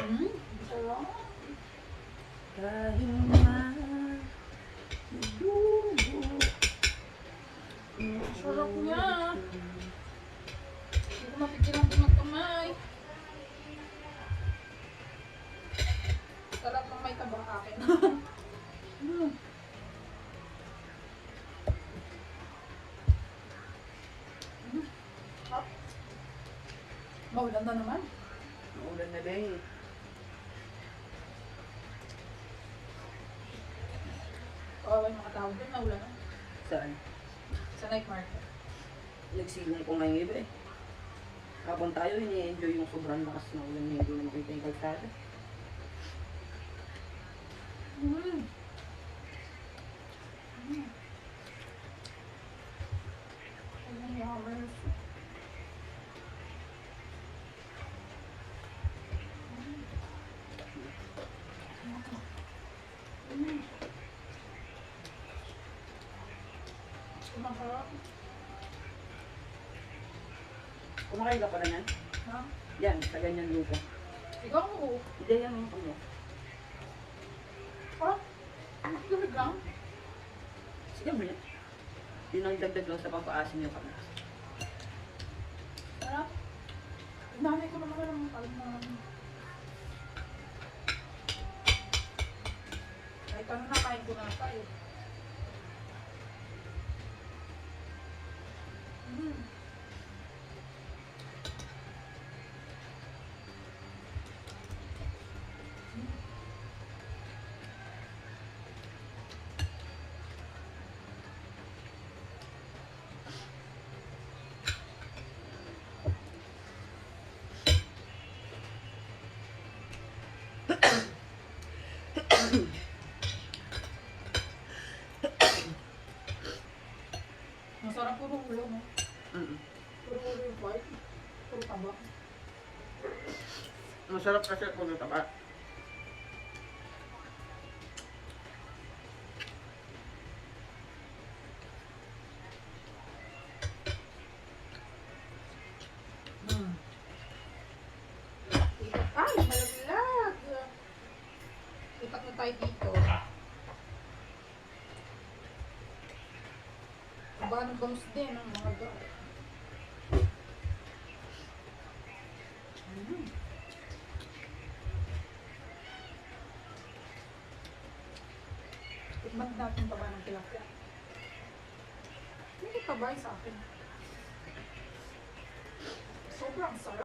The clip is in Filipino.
Sarap. Kahinga. Sarap niya. Hindi ko mapigilan ko magkamay. Sarap ng may tabang akin. Maulan na naman. Maulan na din. Kawawa yung mga tao doon, maulan na. Saan? Sa night market. Nagsilong ko ngayong iba eh. Habang tayo, ini-enjoy yung sobrang lakas na ulan na hindi na makita yung kalsada. Ang yamas. Masarap. Kumakain ka pa na yan? Ha? Yan, sa ganyan lupa. Ikaw mo. Hindi yan yung ano. Ha? Lamig lang. Sige mo yan. Yun ang dagdag lang sa pampaasim yung kamas. Sarap. Nanay ko naman ng kalma. Kahit ano na, kain ko na tayo. Masarap puro ulo, no? Puro ulo yung white. Puro taba. Masarap kasi kung nataba. Ay, malaglag! Itak na tayo dito. Aba, ng bangus din ang mga gawa. Tikman natin taba ng tilapia. Hindi tabay sa akin. Sobrang sarap.